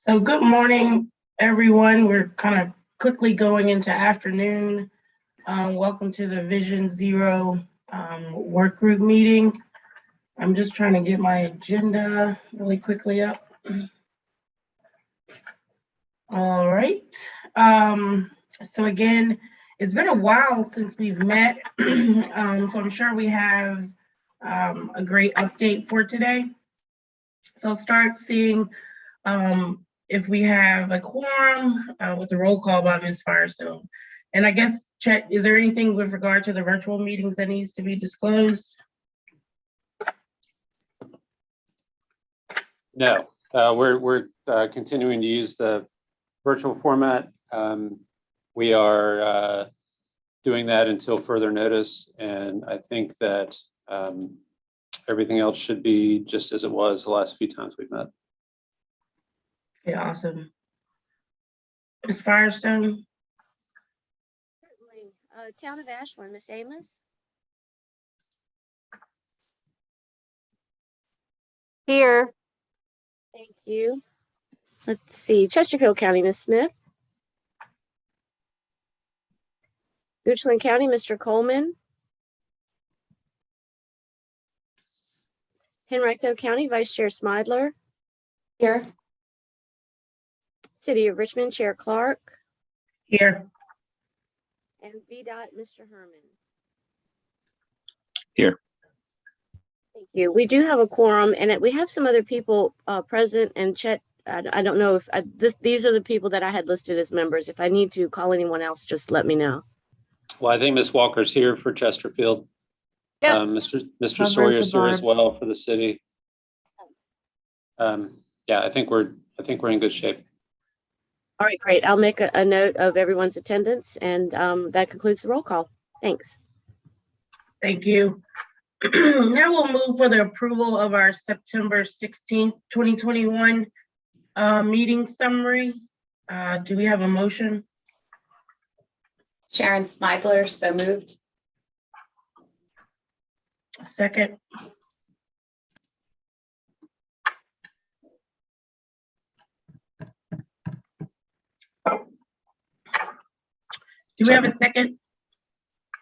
So good morning, everyone. We're kind of quickly going into afternoon. Welcome to the Vision Zero work group meeting. I'm just trying to get my agenda really quickly up. All right. So again, it's been a while since we've met. So I'm sure we have a great update for today. So I'll start seeing if we have a quorum with the roll call by Ms. Firestone. And I guess, Chet, is there anything with regard to the virtual meetings that needs to be disclosed? No, we're continuing to use the virtual format. We are doing that until further notice, and I think that everything else should be just as it was the last few times we've met. Okay, awesome. Ms. Firestone? Certainly. Town of Ashland, Miss Amos? Here. Thank you. Let's see, Chesterfield County, Miss Smith? Goochland County, Mr. Coleman? Henrico County, Vice Chair Smidler? Here. City of Richmond, Chair Clark? Here. And VDOT, Mr. Herman? Here. Thank you. We do have a quorum, and we have some other people present, and Chet, I don't know if these are the people that I had listed as members. If I need to call anyone else, just let me know. Well, I think Ms. Walker's here for Chesterfield. Yep. Mr. Sawyer's here as well for the city. Yeah, I think we're in good shape. All right, great. I'll make a note of everyone's attendance, and that concludes the roll call. Thanks. Thank you. Now we'll move for the approval of our September 16th, 2021 meeting summary. Do we have a motion? Sharon Smidler, so moved. Second. Do we have a second?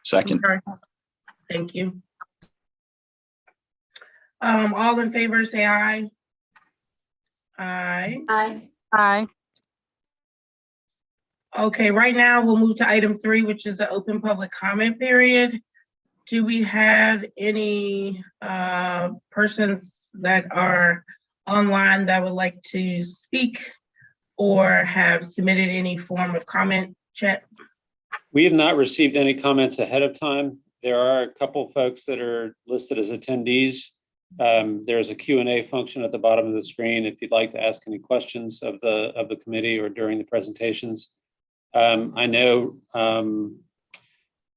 Second. Sorry. Thank you. All in favor, say aye. Aye. Aye. Aye. Okay, right now we'll move to item 3, which is the open public comment period. Do we have any persons that are online that would like to speak or have submitted any form of comment? Chet? We have not received any comments ahead of time. There are a couple folks that are listed as attendees. There's a Q&A function at the bottom of the screen if you'd like to ask any questions of the committee or during the presentations. I know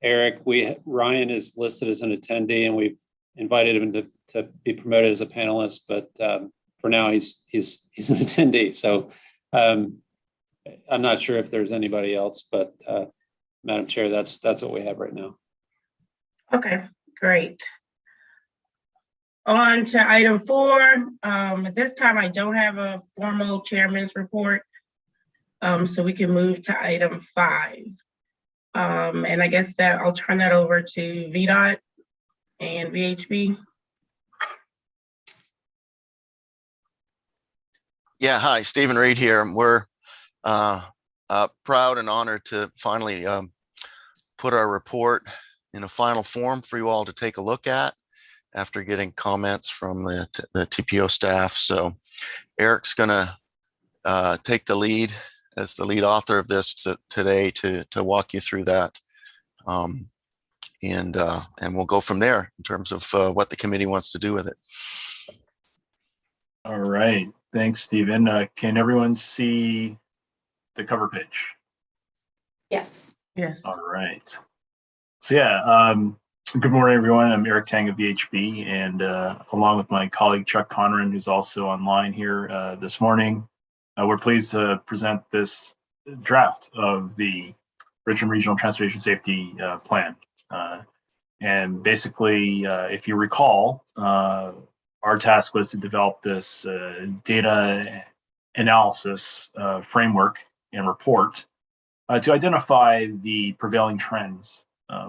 Eric, Ryan is listed as an attendee, and we've invited him to be promoted as a panelist, but for now he's an attendee. So I'm not sure if there's anybody else, but Madam Chair, that's what we have right now. Okay, great. On to item 4. At this time, I don't have a formal chairman's report, so we can move to item 5. And I guess that I'll turn that over to VDOT and VHB. Yeah, hi, Stephen Reed here. We're proud and honored to finally put our report in a final form for you all to take a look at after getting comments from the TPO staff. So Eric's gonna take the lead as the lead author of this today to walk you through that. And we'll go from there in terms of what the committee wants to do with it. All right, thanks, Stephen. Can everyone see the cover page? Yes. Yes. All right. So yeah, good morning, everyone. I'm Eric Tang of VHB, and along with my colleague Chuck Conran, who's also online here this morning, we're pleased to present this draft of the Richmond Regional Transportation Safety Plan. And basically, if you recall, our task was to develop this data analysis framework and report to identify the prevailing trends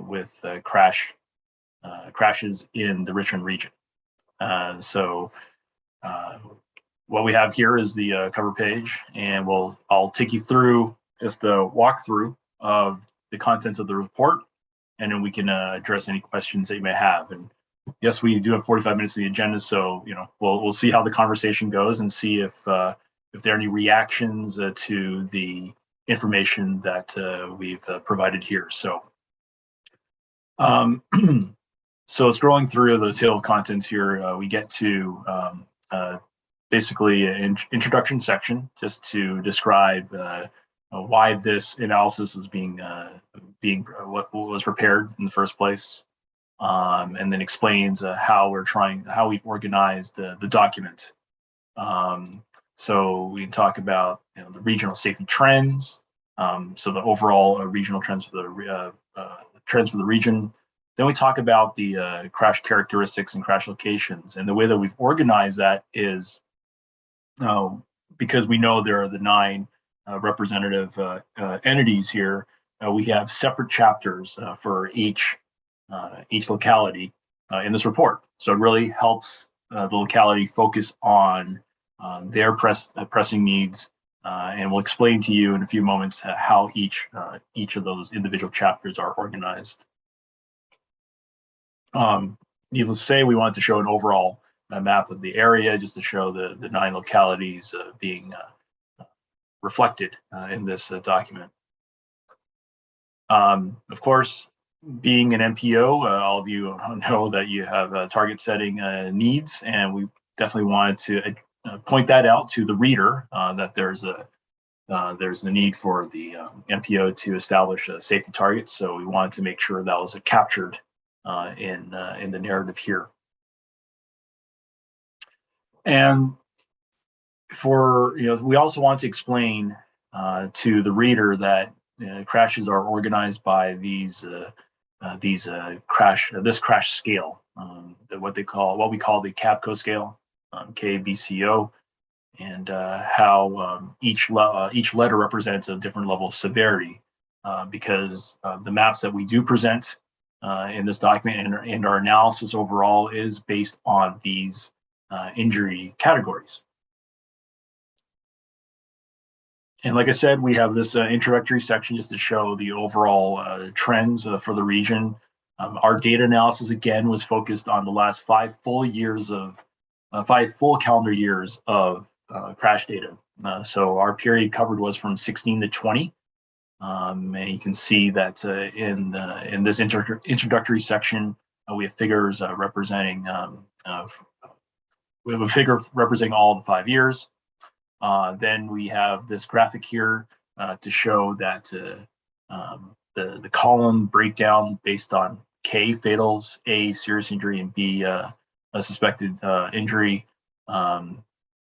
with crashes in the Richmond region. So what we have here is the cover page, and I'll take you through just a walkthrough of the contents of the report, and then we can address any questions that you may have. And yes, we do have 45 minutes of the agenda, so we'll see how the conversation goes and see if there are any reactions to the information that we've provided here. So, so scrolling through the table of contents here, we get to basically an introduction section just to describe why this analysis is being what was prepared in the first place, and then explains how we've organized the document. So we can talk about the regional safety trends, so the overall regional trends for the region. Then we talk about the crash characteristics and crash locations, and the way that we've organized that is because we know there are the 9 representative entities here. We have separate chapters for each locality in this report. So it really helps the locality focus on their pressing needs, and we'll explain to you in a few moments how each of those individual chapters are organized. Needless to say, we wanted to show an overall map of the area just to show the 9 localities being reflected in this document. Of course, being an MPO, all of you know that you have target setting needs, and we definitely wanted to point that out to the reader that there's the need for the MPO to establish safety targets. So we wanted to make sure that was captured in the narrative here. And we also want to explain to the reader that crashes are organized by this crash scale, what we call the CABCO scale, KBCO, and how each letter represents a different level of severity, because the maps that we do present in this document and our analysis overall is based on these injury categories. And like I said, we have this introductory section just to show the overall trends for the region. Our data analysis, again, was focused on the last 5 full calendar years of crash data. So our period covered was from 16 to 20. And you can see that in this introductory section, we have figures representing we have a figure representing all the 5 years. Then we have this graphic here to show that the column breakdown based on K, fatals, A, serious injury, and B, a suspected injury,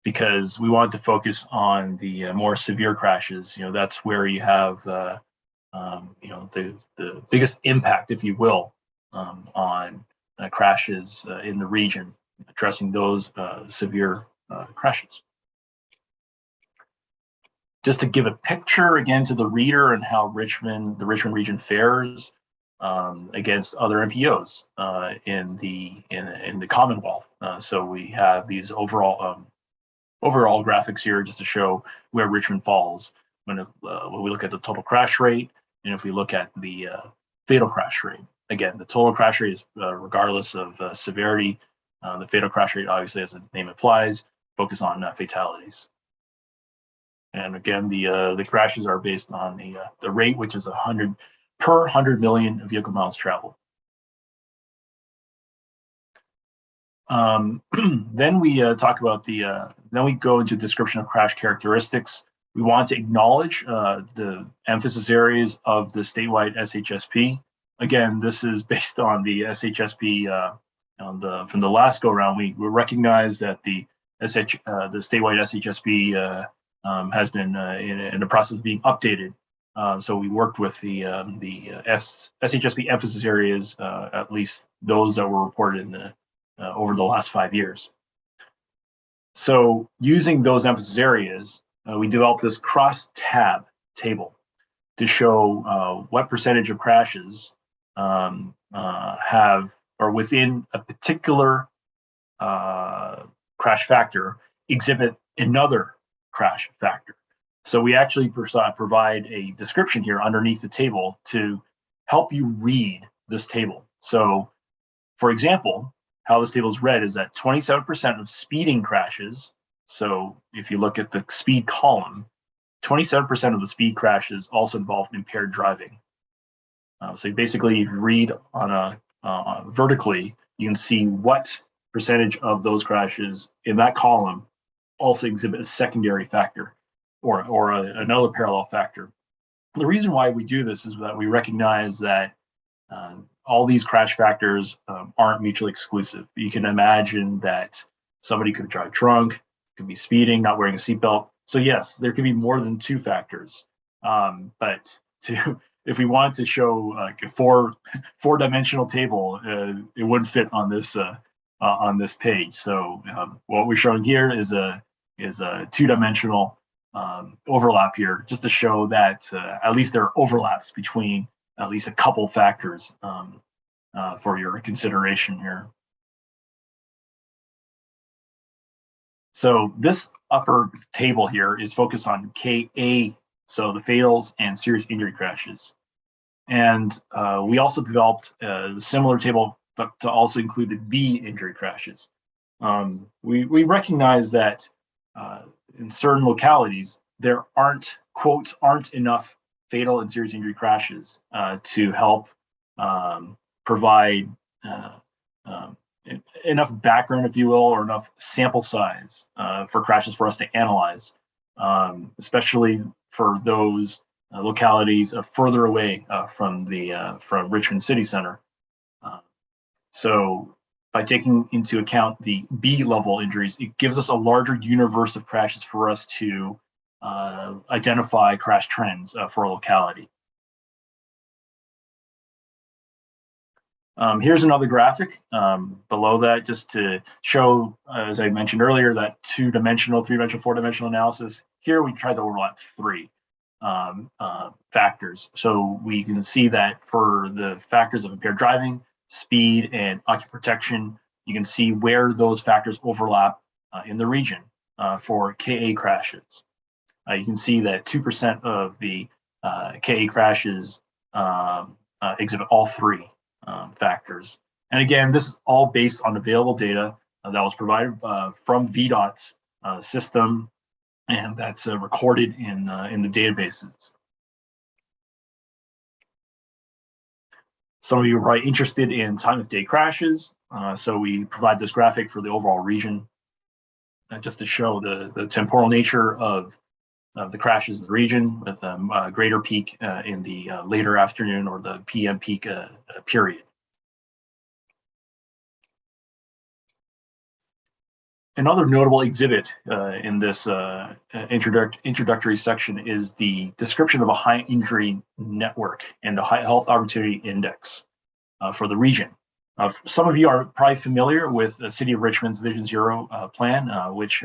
because we wanted to focus on the more severe crashes. That's where you have the biggest impact, if you will, on crashes in the region, addressing those severe crashes. Just to give a picture again to the reader and how the Richmond region fares against other MPOs in the Commonwealth. So we have these overall graphics here just to show where Richmond falls when we look at the total crash rate, and if we look at the fatal crash rate. Again, the total crash rate is regardless of severity. The fatal crash rate, obviously, as the name implies, focus on fatalities. And again, the crashes are based on the rate, which is 100 per 100 million vehicle miles traveled. Then we talk about then we go into description of crash characteristics. We want to acknowledge the emphasis areas of the statewide SHSP. Again, this is based on the SHSP from the last go round. We recognize that the statewide SHSP has been in the process of being updated. So we worked with the SHSP emphasis areas, at least those that were reported over the last 5 years. So using those emphasis areas, we developed this cross-tab table to show what percentage of crashes have or within a particular crash factor exhibit another crash factor. So we actually provide a description here underneath the table to help you read this table. So for example, how this table is read is that 27% of speeding crashes, so if you look at the speed column, 27% of the speed crashes also involve impaired driving. So basically, if you read on a vertically, you can see what percentage of those crashes in that column also exhibit a secondary factor or another parallel factor. The reason why we do this is that we recognize that all these crash factors aren't mutually exclusive. You can imagine that somebody could drive drunk, could be speeding, not wearing a seatbelt. So yes, there could be more than two factors. But if we wanted to show like a four-dimensional table, it wouldn't fit on this page. So what we're showing here is a two-dimensional overlap here, just to show that at least there are overlaps between at least a couple factors for your consideration here. So this upper table here is focused on KA, so the fatals and serious injury crashes. And we also developed a similar table, but to also include the B injury crashes. We recognize that in certain localities, there aren't enough fatal and serious injury crashes to help provide enough background, if you will, or enough sample size for crashes for us to analyze, especially for those localities further away from Richmond City Center. So by taking into account the B level injuries, it gives us a larger universe of crashes for us to identify crash trends for a locality. Here's another graphic below that, just to show, as I mentioned earlier, that two-dimensional, three-dimensional, four-dimensional analysis. Here we tried to overlap three factors. So we can see that for the factors of impaired driving, speed, and occupant protection, you can see where those factors overlap in the region for KA crashes. You can see that 2% of the KA crashes exhibit all three factors. And again, this is all based on available data that was provided from VDOT's system, and that's recorded in the databases. Some of you are probably interested in time of day crashes, so we provide this graphic for the overall region, just to show the temporal nature of the crashes in the region, with a greater peak in the later afternoon or the PM peak period. Another notable exhibit in this introductory section is the description of a high injury network and the high health opportunity index for the region. Some of you are probably familiar with the City of Richmond's Vision Zero plan, which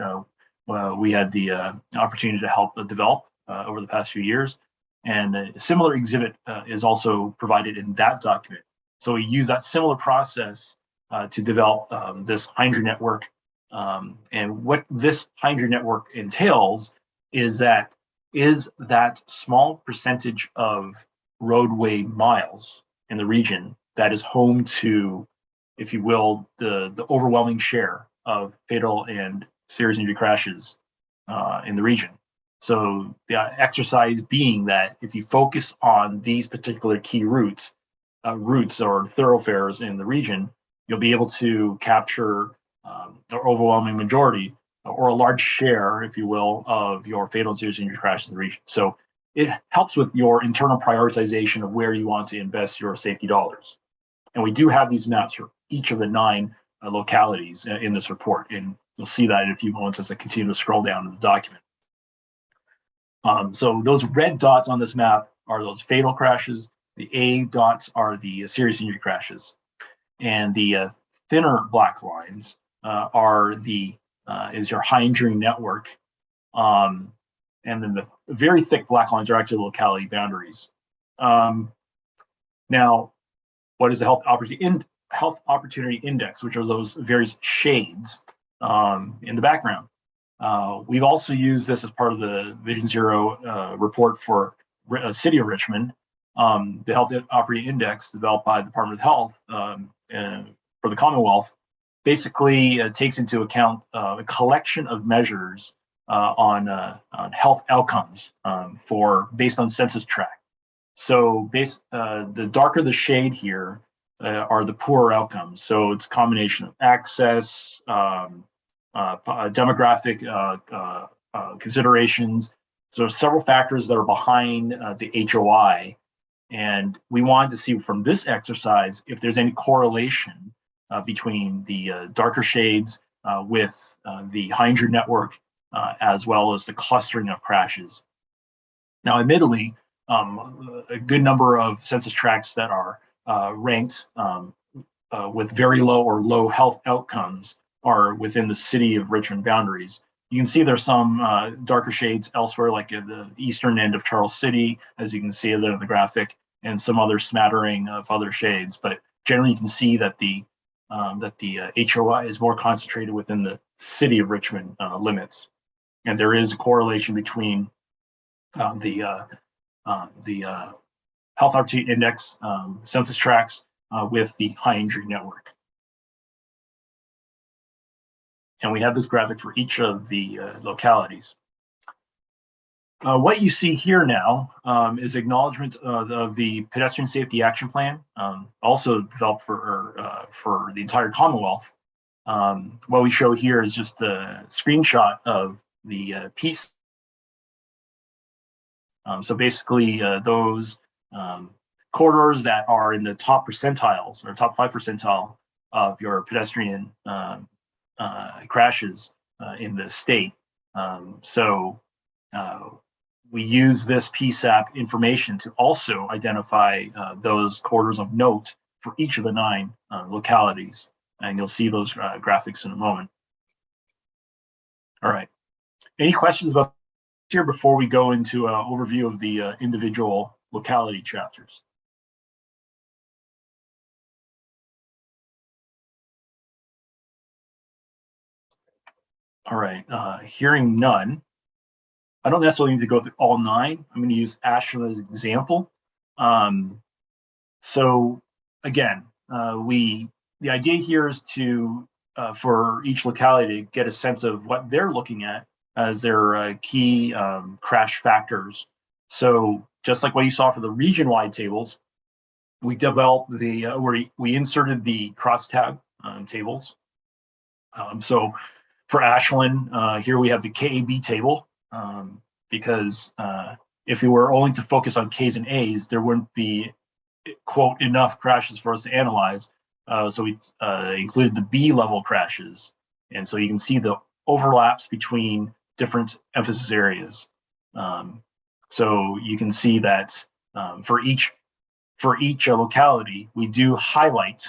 we had the opportunity to help develop over the past few years. And a similar exhibit is also provided in that document. So we use that similar process to develop this high injury network. And what this high injury network entails is that small percentage of roadway miles in the region that is home to, if you will, the overwhelming share of fatal and serious injury crashes in the region. So the exercise being that if you focus on these particular key routes or thoroughfares in the region, you'll be able to capture the overwhelming majority or a large share, if you will, of your fatal and serious injury crashes in the region. So it helps with your internal prioritization of where you want to invest your safety dollars. And we do have these maps for each of the 9 localities in this report, and you'll see that in a few moments as I continue to scroll down in the document. So those red dots on this map are those fatal crashes. The A dots are the serious injury crashes, and the thinner black lines is your high injury network. and then the very thick black lines are actually locality boundaries. Now, what is the health opportunity index, which are those various shades in the background? We've also used this as part of the Vision Zero report for City of Richmond. The Health Operating Index developed by the Department of Health for the Commonwealth basically takes into account a collection of measures on health outcomes based on census tract. So the darker the shade here are the poorer outcomes. So it's a combination of access, demographic considerations. So several factors that are behind the HOI. And we wanted to see from this exercise if there's any correlation between the darker shades with the high injury network, as well as the clustering of crashes. Now, admittedly, a good number of census tracts that are ranked with very low or low health outcomes are within the City of Richmond boundaries. You can see there's some darker shades elsewhere, like at the eastern end of Charles City, as you can see there in the graphic, and some other smattering of other shades. But generally, you can see that the HOI is more concentrated within the City of Richmond limits, and there is a correlation between the Health Opportunity Index census tracts with the high injury network. And we have this graphic for each of the localities. What you see here now is acknowledgement of the Pedestrian Safety Action Plan, also developed for the entire Commonwealth. What we show here is just a screenshot of the piece. So basically, those corridors that are in the top percentiles or top 5 percentile of your pedestrian crashes in the state. We use this PSAP information to also identify those corridors of note for each of the 9 localities. And you'll see those graphics in a moment. All right. Any questions about here before we go into an overview of the individual locality chapters? All right, hearing none. I don't necessarily need to go through all 9. I'm going to use Ashland as an example. So again, the idea here is to for each locality to get a sense of what they're looking at as their key crash factors. So just like what you saw for the region-wide tables, we developed we inserted the crosstab tables. So for Ashland, here we have the KAB table, because if we were only to focus on Ks and As, there wouldn't be, quote, enough crashes for us to analyze. So we included the B level crashes. And so you can see the overlaps between different emphasis areas. So you can see that for each locality, we do highlight,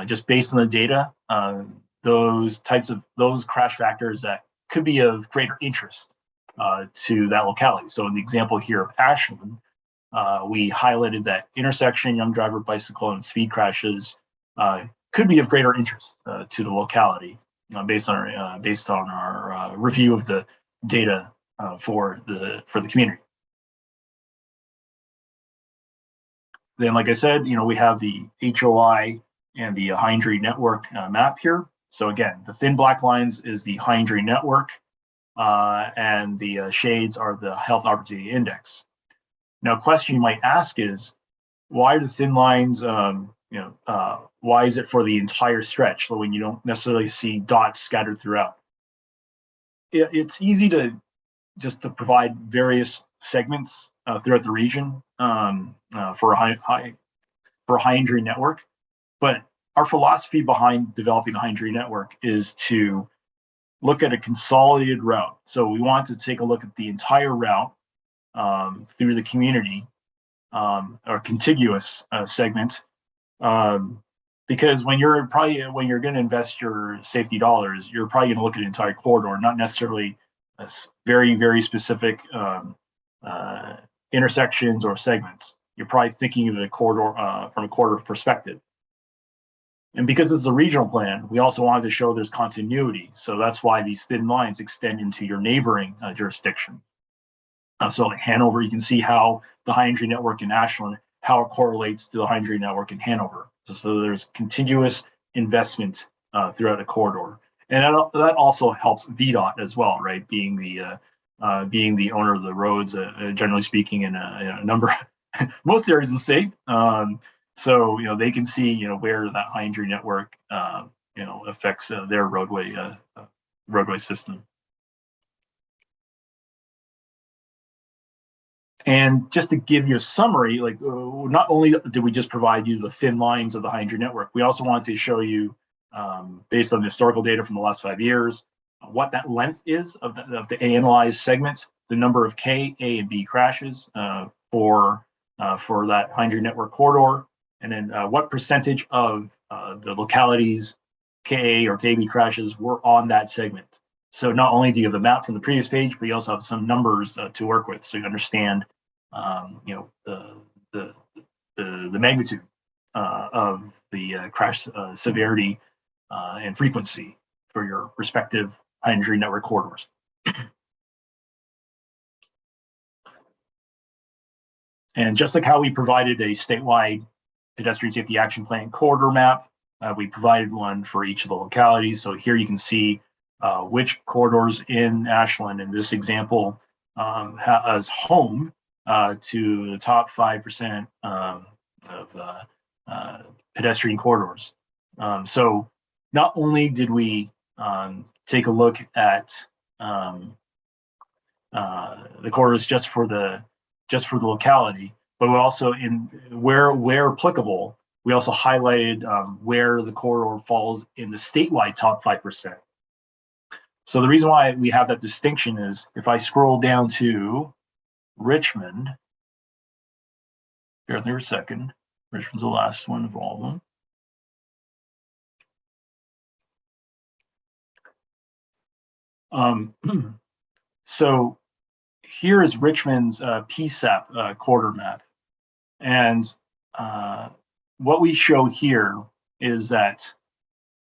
just based on the data, those crash factors that could be of greater interest to that locality. So in the example here of Ashland, we highlighted that intersection, young driver, bicycle, and speed crashes could be of greater interest to the locality based on our review of the data for the community. Then, like I said, we have the HOI and the high injury network map here. So again, the thin black lines is the high injury network, and the shades are the health opportunity index. Now, a question you might ask is, why are the thin lines, why is it for the entire stretch? So when you don't necessarily see dots scattered throughout. It's easy to provide various segments throughout the region for a high injury network. But our philosophy behind developing a high injury network is to look at a consolidated route. So we want to take a look at the entire route through the community or contiguous segment, because when you're going to invest your safety dollars, you're probably going to look at an entire corridor, not necessarily very, very specific intersections or segments, you're probably thinking of the corridor from a corridor perspective. And because it's a regional plan, we also wanted to show there's continuity. So that's why these thin lines extend into your neighboring jurisdiction. So like Hanover, you can see how the high entry network in Ashland, how it correlates to the high entry network in Hanover. So there's continuous investment throughout a corridor. And that also helps VDOT as well, right? Being the owner of the roads, generally speaking, in a number, most areas of the state. So, they can see, where that high injury network, affects their roadway system. And just to give you a summary, like not only did we just provide you the thin lines of the high injury network, we also wanted to show you, based on the historical data from the last 5 years, what that length is of the analyzed segment, the number of K, A, and B crashes for that high injury network corridor. And then what percentage of the localities KA or KB crashes were on that segment. So not only do you have the map from the previous page, but you also have some numbers to work with, so you understand, the magnitude of the crash severity and frequency for your respective high injury network corridors. And just like how we provided a statewide pedestrian safety action plan corridor map, we provided one for each of the localities. So here you can see which corridors in Ashland, in this example, as home to the top 5% of pedestrian corridors. So not only did we take a look at the corridors just for the locality, but we also, in where applicable, we also highlighted where the corridor falls in the statewide top 5%. So the reason why we have that distinction is if I scroll down to Richmond, here for a second, Richmond's the last one of all of them. So here is Richmond's PSAP corridor map. And what we show here is that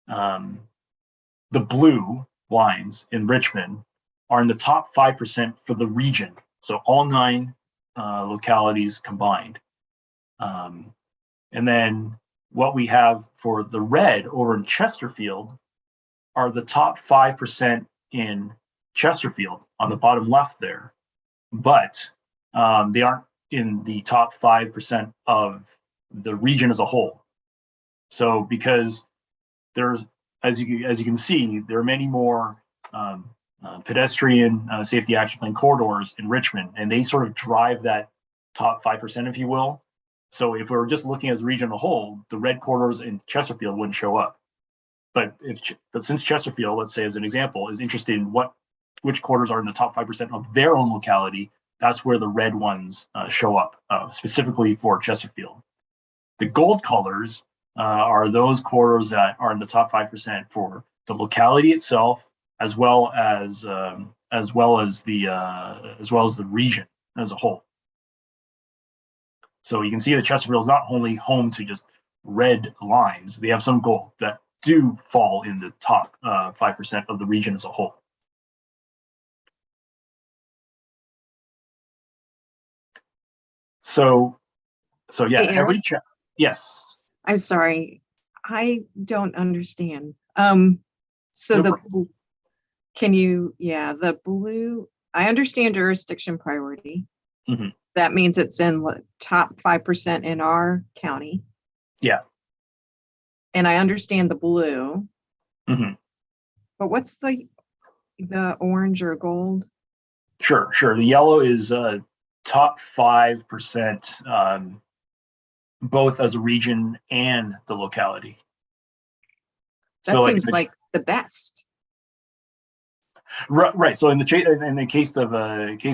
the blue lines in Richmond are in the top 5% for the region. So all 9 localities combined. And then what we have for the red over in Chesterfield are the top 5% in Chesterfield on the bottom left there, but they aren't in the top 5% of the region as a whole. So because there's, as you can see, there are many more pedestrian safety action plan corridors in Richmond, and they sort of drive that top 5%, if you will. So if we were just looking as a region as a whole, the red corridors in Chesterfield wouldn't show up. But since Chesterfield, let's say as an example, is interested in which corridors are in the top 5% of their own locality, that's where the red ones show up, specifically for Chesterfield. The gold colors are those corridors that are in the top 5% for the locality itself, as well as the region as a whole. So you can see that Chesterfield is not only home to just red lines; they have some gold that do fall in the top 5% of the region as a whole. So yeah, Hey, every Eric? yes. I'm sorry, I don't understand. So No the blue, I understand jurisdiction priority. Mhm. That means it's in the top 5% in our county. Yeah. And I understand the blue, Mhm. but what's the orange or gold? Sure. The yellow is top 5%, both as a region and the locality. That seems like the best. Right. So in the case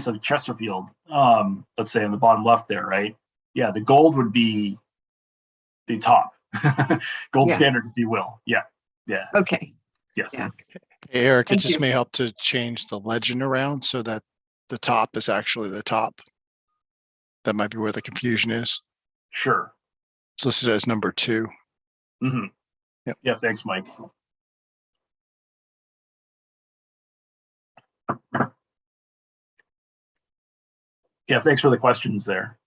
of Chesterfield, let's say on the bottom left there, right? Yeah, the gold would be the top, gold Yeah. standard, if you will. Yeah. Okay. Yes. Yeah. Hey, Eric, it Thank just you. may help to change the legend around so that the top is actually the top. That might be where the confusion is. Sure. It's listed as number 2. hmm Yep. Yeah, thanks, Mike. Yeah, thanks for the questions there.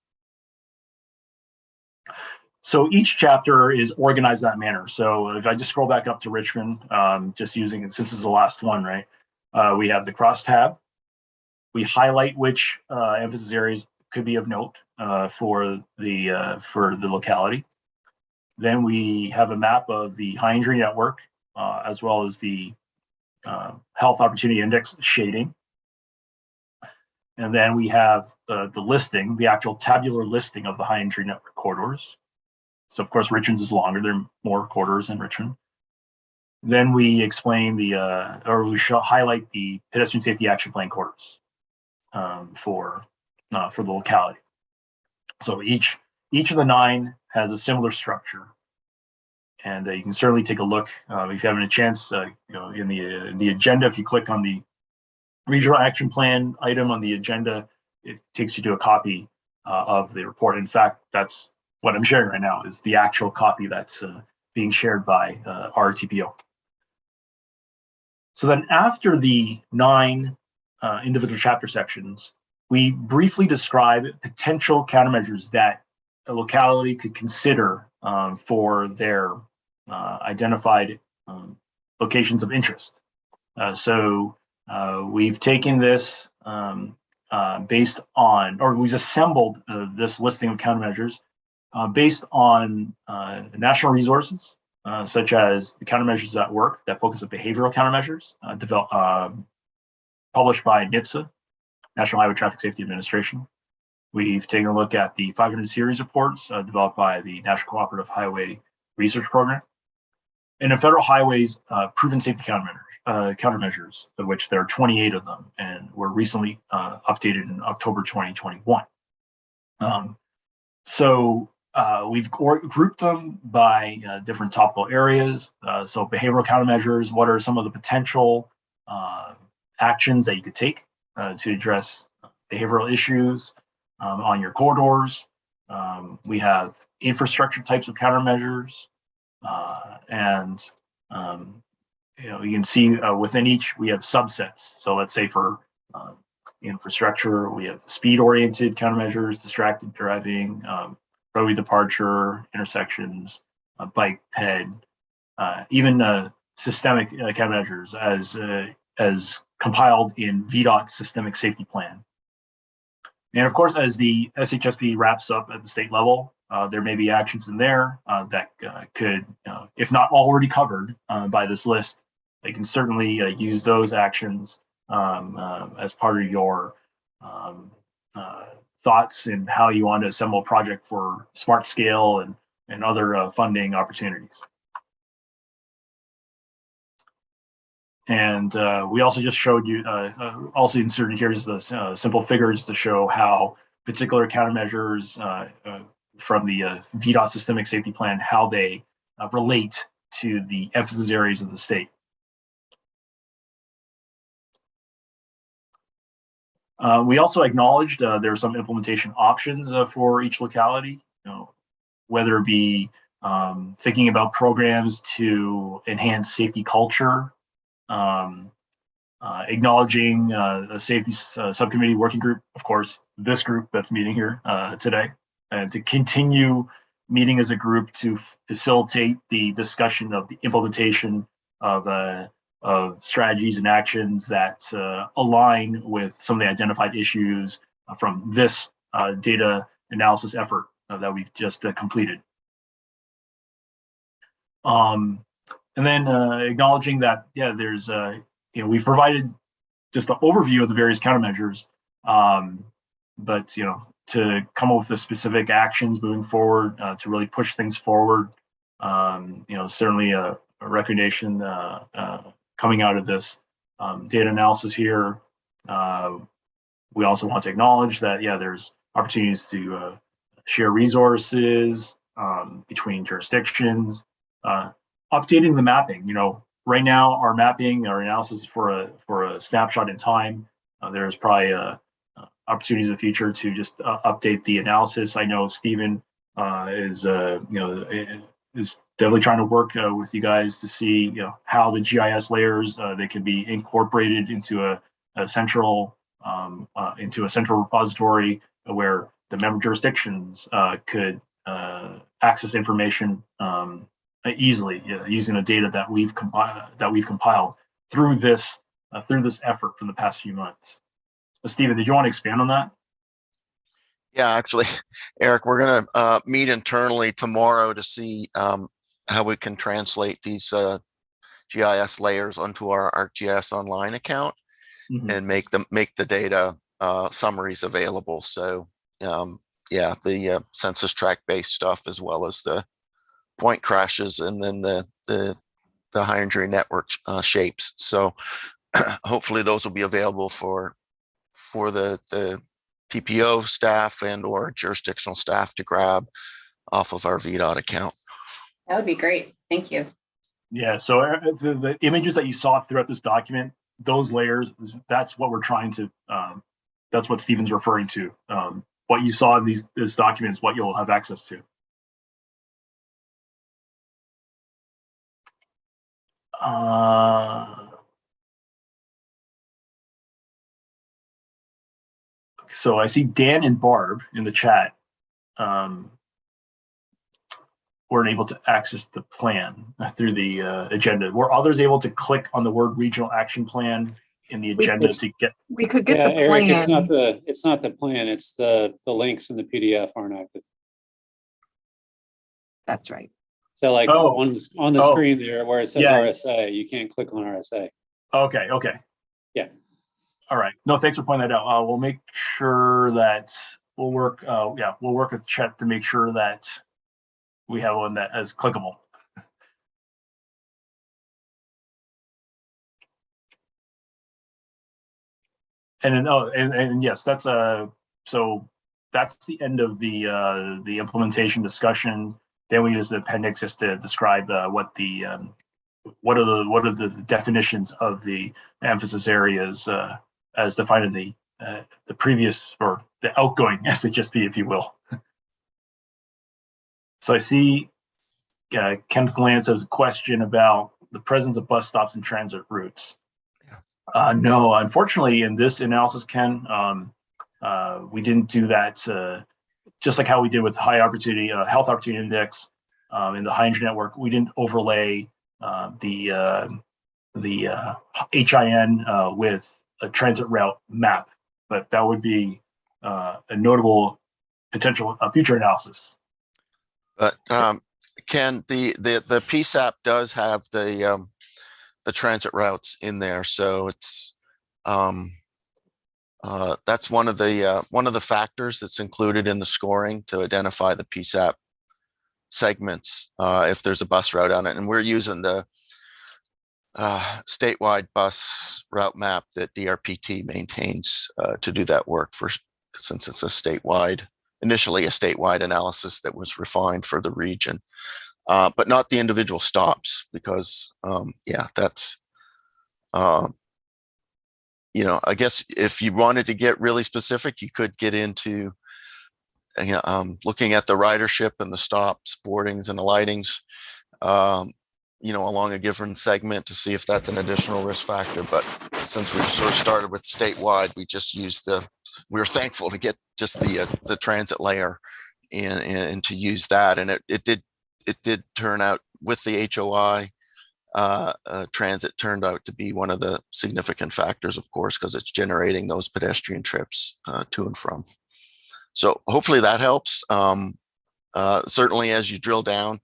So each chapter is organized that manner. So if I just scroll back up to Richmond, just using it, since this is the last one, right? We have the cross tab. We highlight which emphasis areas could be of note for the locality. Then we have a map of the high injury network, as well as the health opportunity index shading. And then we have the listing, the actual tabular listing of the high injury network corridors. So of course, Richmond's is longer. There are more corridors in Richmond. Then we explain highlight the pedestrian safety action plan corridors for the locality. So each of the 9 has a similar structure, and you can certainly take a look if you have a chance. In the agenda, if you click on the regional action plan item on the agenda, it takes you to a copy of the report. In fact, that's what I'm sharing right now is the actual copy that's being shared by our TPO. So then after the 9 individual chapter sections, we briefly describe potential countermeasures that a locality could consider for their identified locations of interest. So we've taken this based on, or we've assembled this listing of countermeasures based on national resources, such as the Countermeasures at Work that focus on behavioral countermeasures, published by NHTSA, National Highway Traffic Safety Administration. We've taken a look at the 500 series reports developed by the National Cooperative Highway Research Program, and the Federal Highways Proven Safety Countermeasures, of which there are 28 of them, and were recently updated in October 2021. We've grouped them by different topical areas. So behavioral countermeasures, what are some of the potential actions that you could take to address behavioral issues on your corridors? We have infrastructure types of countermeasures, and you can see within each we have subsets. So let's say for infrastructure, we have speed-oriented countermeasures, distracted driving, roadway departure, intersections, bike ped, even systemic countermeasures as compiled in VDOT's systemic safety plan. And of course, as the SHSP wraps up at the state level, there may be actions in there that could, if not already covered by this list, you can certainly use those actions as part of your thoughts in how you want to assemble a project for smart scale and other funding opportunities. And we also just showed you, also inserted here is the simple figures to show how particular countermeasures from the VDOT Systemic Safety Plan, how they relate to the emphasis areas of the state. We also acknowledged there are some implementation options for each locality, whether it be thinking about programs to enhance safety culture, acknowledging a safety subcommittee working group, of course, this group that's meeting here today, and to continue meeting as a group to facilitate the discussion of the implementation of strategies and actions that align with some of the identified issues from this data analysis effort that we've just completed. And then acknowledging that, yeah, there's, we've provided just an overview of the various countermeasures, but, to come up with the specific actions moving forward to really push things forward, certainly a recognition coming out of this data analysis here. We also want to acknowledge that, yeah, there's opportunities to share resources between jurisdictions, updating the mapping. Right now, our mapping, our analysis for a snapshot in time. There's probably opportunities in the future to just update the analysis. I know Stephen is is definitely trying to work with you guys to see how the GIS layers they can be incorporated into a central repository where the member jurisdictions could access information easily using the data that we've compiled through this effort from the past few months. Stephen, did you want to expand on that? Yeah, actually, Eric, we're going to meet internally tomorrow to see how we can translate these GIS layers onto our ArcGIS Online account and make the data summaries available. So yeah, the census tract based stuff, as well as the point crashes, and then the high injury network shapes. So hopefully those will be available for the TPO staff and or jurisdictional staff to grab off of our VDOT account. That would be great. Thank you. Yeah, so the images that you saw throughout this document, those layers, that's what we're trying to, that's what Stephen's referring to. What you saw in this document is what you'll have access to. So I see Dan and Barb in the chat weren't able to access the plan through the agenda. Were others able to click on the word regional action plan in the agenda to get? We could get the Eric, plan. it's not the plan. It's the links in the PDF aren't active. That's right. So like on the screen there where it says RSA, you can't click on RSA. Okay. Yeah. All right. No, thanks for pointing that out. We'll make sure that we'll work. We'll work with Chet to make sure that we have one that is clickable. And then, and yes, that's so that's the end of the implementation discussion. Then we use the appendix just to describe what are the definitions of the emphasis areas as defined in the previous, or the outgoing SHSP, if you will. So I see Kenneth Lance has a question about the presence of bus stops and transit routes. No, unfortunately, in this analysis, Ken, we didn't do that. Just like how we did with high opportunity, health opportunity index in the high injury network, we didn't overlay the HIN with a transit route map, but that would be a notable potential future analysis. But Ken, the PSAP does have the transit routes in there, so it's that's one of the factors that's included in the scoring to identify the PSAP segments if there's a bus route on it, and we're using the statewide bus route map that DRPT maintains to do that work since it's initially a statewide analysis that was refined for the region. But not the individual stops, because that's I guess if you wanted to get really specific, you could get into looking at the ridership and the stops, boardings, and the lightings along a given segment to see if that's an additional risk factor. But since we sort of started with statewide, we just used we were thankful to get just the transit layer and to use that, and it did turn out with the HOI transit turned out to be one of the significant factors, of course, because it's generating those pedestrian trips to and from. So hopefully that helps. Certainly as you drill down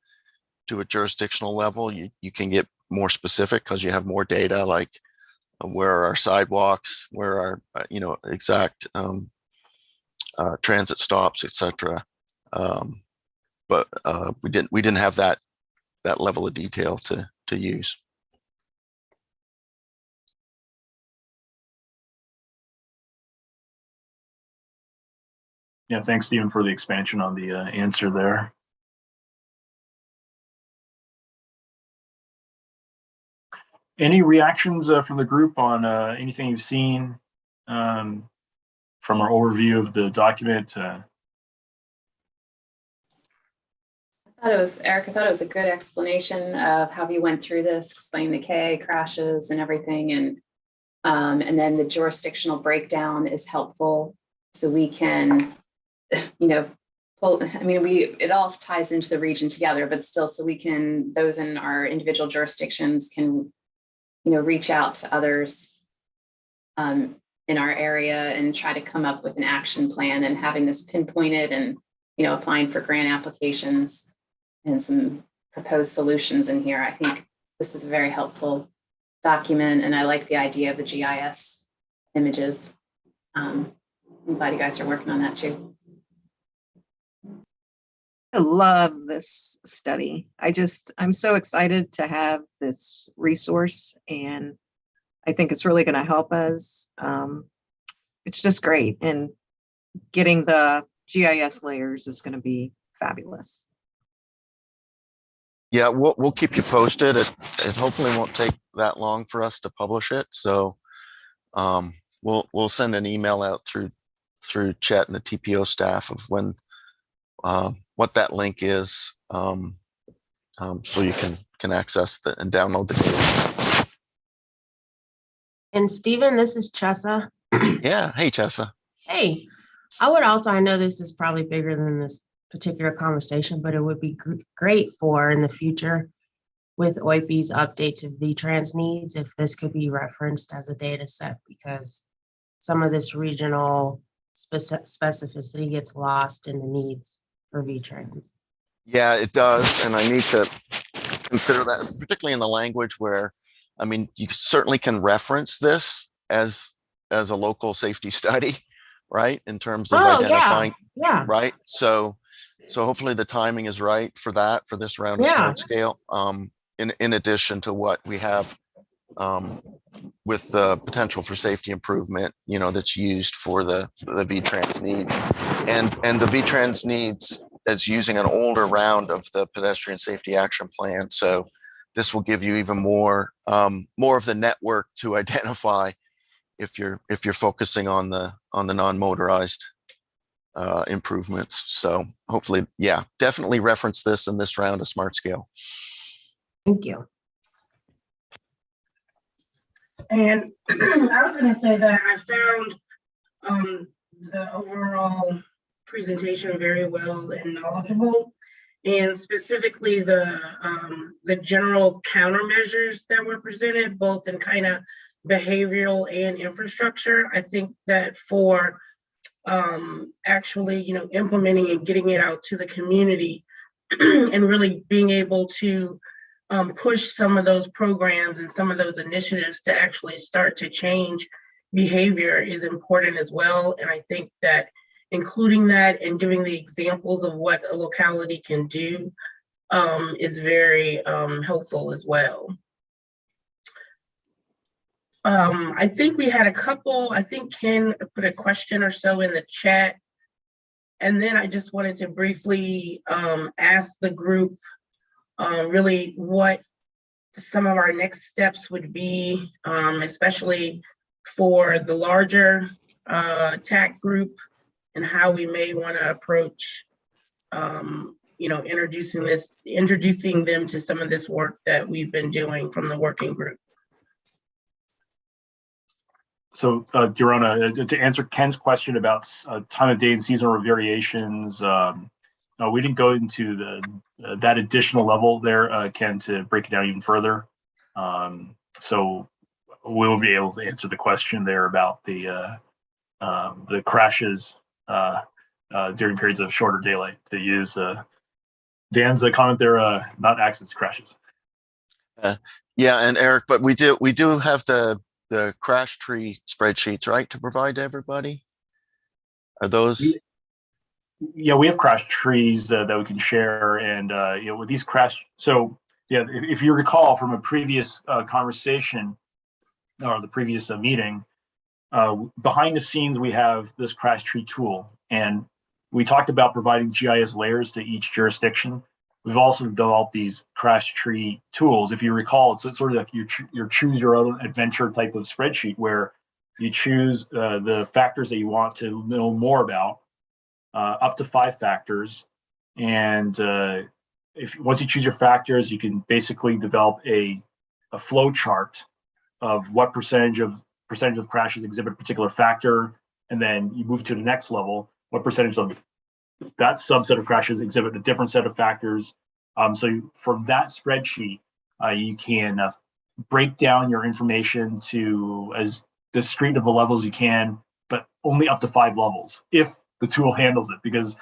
to a jurisdictional level, you can get more specific because you have more data, like where are our sidewalks, where are exact transit stops, etc. But we didn't have that level of detail to use. Yeah, thanks, Stephen, for the expansion on the answer there. Any reactions from the group on anything you've seen from our overview of the document? Eric, I thought it was a good explanation of how you went through this, explaining the KA crashes and everything. And then the jurisdictional breakdown is helpful. So we can, it all ties into the region together, but still, so we can, those in our individual jurisdictions can, reach out to others in our area and try to come up with an action plan, and having this pinpointed and, applying for grant applications and some proposed solutions in here. I think this is a very helpful document, and I like the idea of the GIS images. I'm glad you guys are working on that too. I love this study. I'm so excited to have this resource, and I think it's really going to help us. It's just great, and getting the GIS layers is going to be fabulous. Yeah, we'll keep you posted. It hopefully won't take that long for us to publish it. So we'll send an email out through Chet and the TPO staff of when what that link is, so you can access and download the data. And Stephen, this is Chessa. Yeah, hey Chessa. Hey, I know this is probably bigger than this particular conversation, but it would be great for in the future with OIP's updates of VTrans needs, if this could be referenced as a data set, because some of this regional specificity gets lost in the needs for VTrans. Yeah, it does. And I need to consider that, particularly in the language where, you certainly can reference this as a local safety study, right? In terms of identifying, yeah. Right. So hopefully the timing is right for that, for this round of smart scale. In addition to what we have with the potential for safety improvement, that's used for the VTrans needs, and the VTrans needs as using an older round of the pedestrian safety action plan. So this will give you even more of the network to identify if you're focusing on the non-motorized improvements. So hopefully, yeah, definitely reference this in this round of smart scale. Thank you. And I was going to say that I found the overall presentation very well and knowledgeable, and specifically the general countermeasures that were presented, both in kind of behavioral and infrastructure. I think that for actually, implementing and getting it out to the community and really being able to push some of those programs and some of those initiatives to actually start to change behavior is important as well. And I think that including that and giving the examples of what a locality can do is very helpful as well. I think we had a couple, I think Ken put a question or so in the chat. And then I just wanted to briefly ask the group really what some of our next steps would be, especially for the larger TAC group, and how we may want to approach, introducing them to some of this work that we've been doing from the working group. So, Dorona, to answer Ken's question about time of day and seasonal variations, we didn't go into that additional level there, Ken, to break it down even further. So we'll be able to answer the question there about the crashes during periods of shorter daylight, to use Dan's comment there, not accidents, crashes. Yeah, and Eric, but we do have the crash tree spreadsheets, right, to provide to everybody? Are those? Yeah, we have crash trees that we can share, and with these crash. So yeah, if you recall from a previous conversation or the previous meeting, behind the scenes we have this crash tree tool, and we talked about providing GIS layers to each jurisdiction we've also developed these crash tree tools. If you recall, it's sort of like your choose your own adventure type of spreadsheet where you choose the factors that you want to know more about, up to 5 factors. And once you choose your factors, you can basically develop a flow chart of what percentage of crashes exhibit a particular factor, and then you move to the next level, what percentage of that subset of crashes exhibit a different set of factors. So from that spreadsheet, you can break down your information to as discrete of a level as you can, but only up to 5 levels if the tool handles it. Because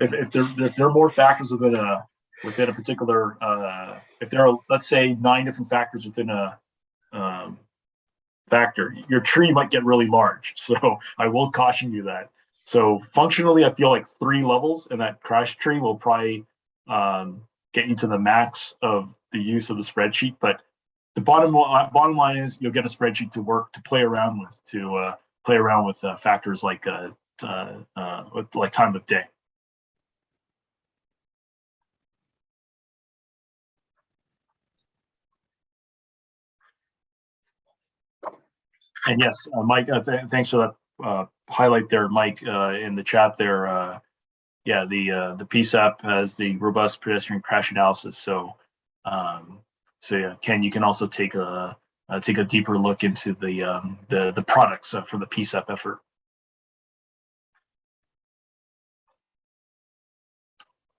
if there are more factors within a particular, if there are, let's say, 9 different factors within a factor, your tree might get really large. So I will caution you that. So functionally, I feel like 3 levels in that crash tree will probably get you to the max of the use of the spreadsheet. But the bottom line is you'll get a spreadsheet to play around with factors like time of day. And yes, Mike, thanks for that highlight there, Mike, in the chat there. Yeah, the PSAP has the robust pedestrian crash analysis. So yeah, Ken, you can also take a deeper look into the products for the PSAP effort.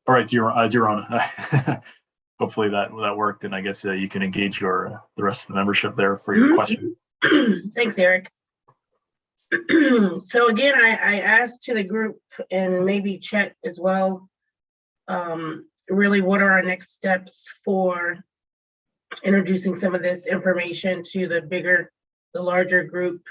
All right, Dearona. Hopefully that worked, and I guess you can engage the rest of the membership there for your question. Thanks, Eric. So again, I asked to the group and maybe Chet as well, really what are our next steps for introducing some of this information to the larger group.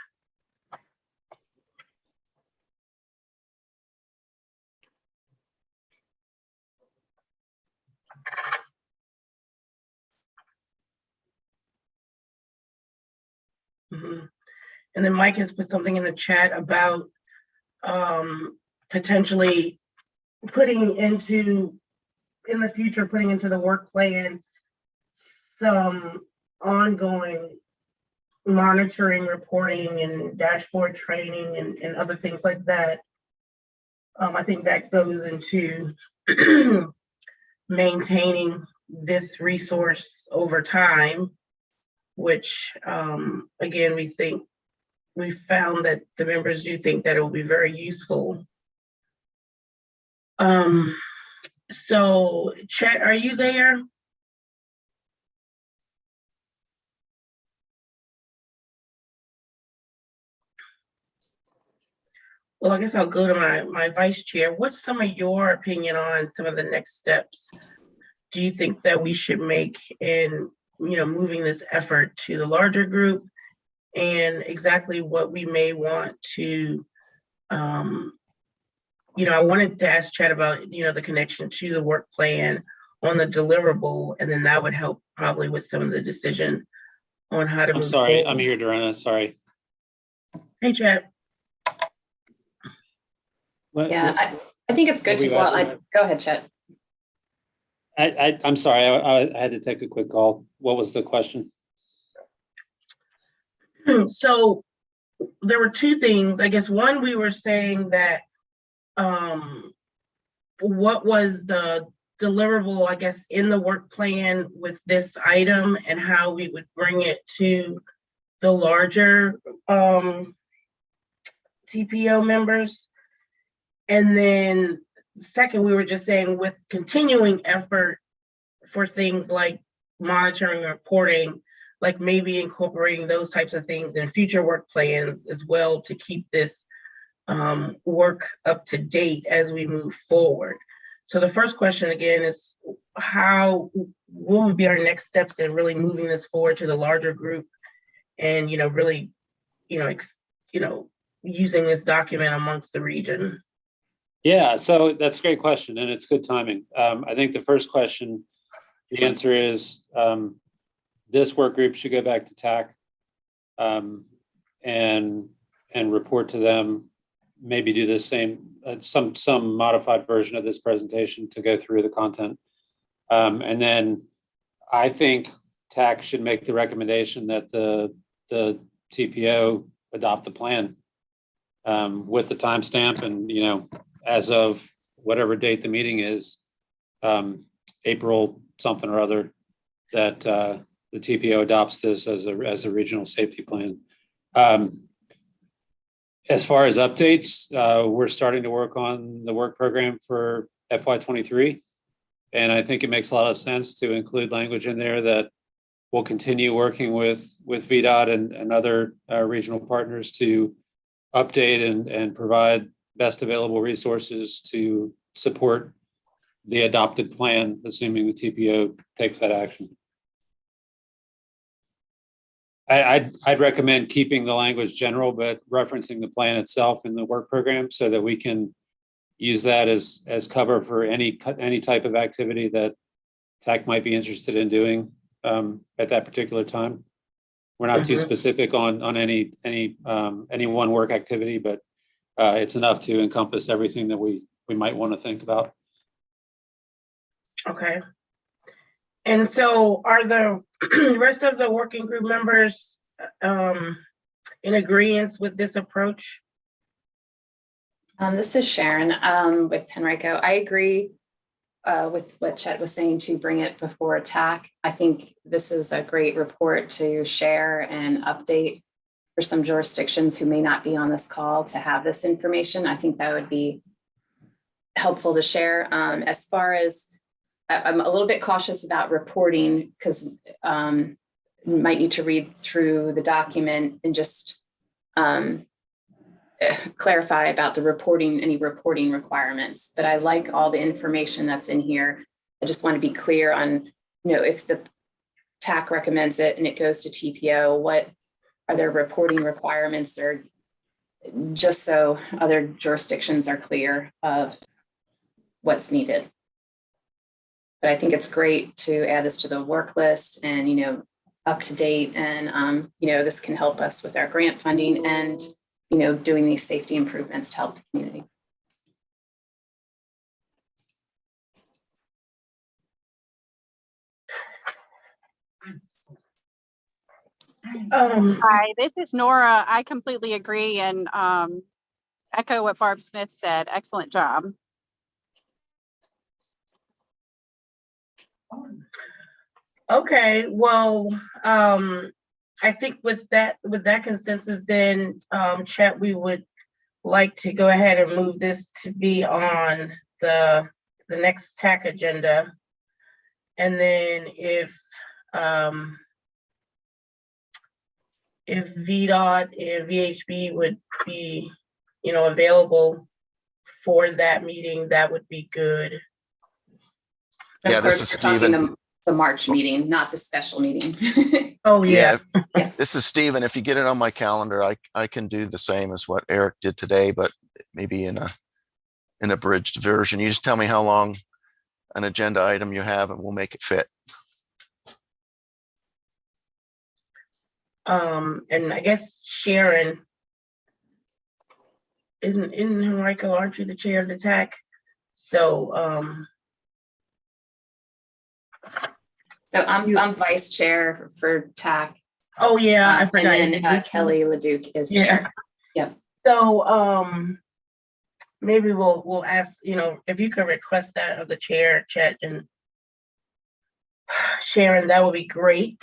And then Mike has put something in the chat about potentially putting into the work plan some ongoing monitoring, reporting, and dashboard training and other things like that. I think that goes into maintaining this resource over time, which again, we found that the members do think that it will be very useful. So Chet, are you there? Well, I guess I'll go to my vice chair. What's some of your opinion on some of the next steps do you think that we should make in moving this effort to the larger group, and exactly what we may want to I wanted to ask Chad about the connection to the work plan on the deliverable, and then that would help probably with some of the decision on how to move sorry, forward. I'm here, Dorana. Sorry. Hey, Chad. Yeah, I think it's good to, go ahead, Chet. I'm sorry, I had to take a quick call. What was the question? So there were 2 things. I guess one, we were saying that what was the deliverable, I guess, in the work plan with this item, and how we would bring it to the larger TPO members. And then second, we were just saying with continuing effort for things like monitoring and reporting, like maybe incorporating those types of things in future work plans as well to keep this work up to date as we move forward. So the first question again is what would be our next steps in really moving this forward to the larger group, and really using this document amongst the region? Yeah, so that's a great question, and it's good timing. I think the first question, the answer is this work group should go back to TAC and report to them, maybe do the same some modified version of this presentation to go through the content. And then I think TAC should make the recommendation that the TPO adopt the plan with the timestamp, and, you know, as of whatever date the meeting is, April something or other, that the TPO adopts this as a regional safety plan. As far as updates, we're starting to work on the work program for FY23. And I think it makes a lot of sense to include language in there that we'll continue working with VDOT and other regional partners to update and provide best available resources to support the adopted plan, assuming the TPO takes that action. I'd recommend keeping the language general, but referencing the plan itself in the work program so that we can use that as cover for any type of activity that TAC might be interested in doing at that particular time. We're not too specific on any one work activity, but it's enough to encompass everything that we might want to think about. Okay. And so are the rest of the working group members in agreement with this approach? This is Sharon with Henrico. I agree with what Chet was saying to bring it before TAC. I think this is a great report to share and update for some jurisdictions who may not be on this call to have this information. I think that would be helpful to share. As far as I'm a little bit cautious about reporting because you might need to read through the document and just clarify about the reporting, any reporting requirements. But I like all the information that's in here. I just want to be clear on, you know, if the TAC recommends it and it goes to TPO, what are their reporting requirements, or just so other jurisdictions are clear of what's needed. But I think it's great to add this to the work list and, you know, up to date. And, you know, this can help us with our grant funding and, you know, doing these safety improvements to help the community. Hi, this is Nora. I completely agree and echo what Barb Smith said. Excellent job. Okay, well, I think with that consensus, then, Chet, we would like to go ahead and move this to be on the next TAC agenda. And then if VDOT and VHB would be, you know, available for that meeting, that would be good. Yeah, Of this course, is we're talking Stephen. the March meeting, not the special meeting. Oh, yeah. Yes. This is Stephen. If you get it on my calendar, I can do the same as what Eric did today, but maybe in an abridged version. You just tell me how long an agenda item you have and we'll make it fit. And I guess Sharon, in Henrico, aren't you the chair of the TAC? So, So I'm vice chair for TAC. oh yeah, I forgot. And then Kelly Leduc is chair. Yep. So, maybe we'll ask, you know, if you could request that of the chair, Chet and Sharon, that would be great.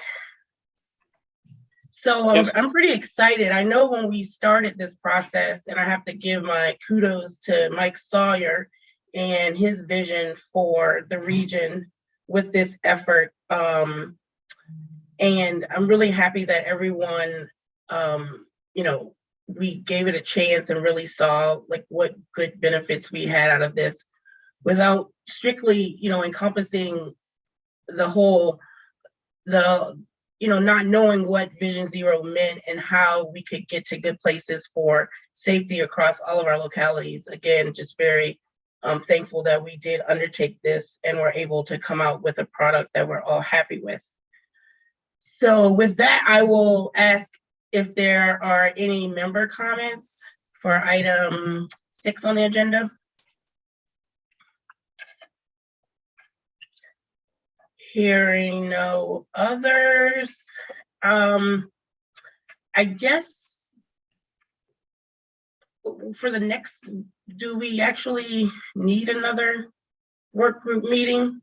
So I'm pretty excited. I know when we started this process, and I have to give my kudos to Mike Sawyer and his vision for the region with this effort. And I'm really happy that everyone, you know, we gave it a chance and really saw like what good benefits we had out of this without strictly, you know, encompassing the whole, you know, not knowing what Vision Zero meant and how we could get to good places for safety across all of our localities. Again, just very thankful that we did undertake this and were able to come out with a product that we're all happy with. So with that, I will ask if there are any member comments for item 6 on the agenda? Hearing no others, I guess for the next, do we actually need another work group meeting?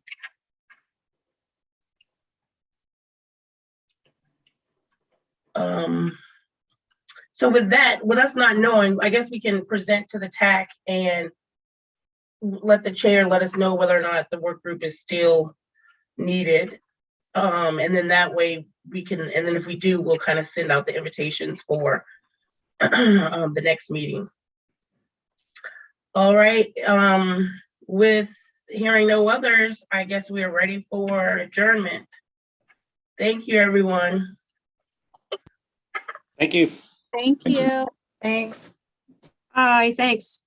So with that, with us not knowing, I guess we can present to the TAC and let the chair let us know whether or not the work group is still needed. And then that way we can, and then if we do, we'll kind of send out the invitations for the next meeting. All right, with hearing no others, I guess we are ready for adjournment. Thank you, everyone. Thank you. Thank you. Thanks. Hi, thanks.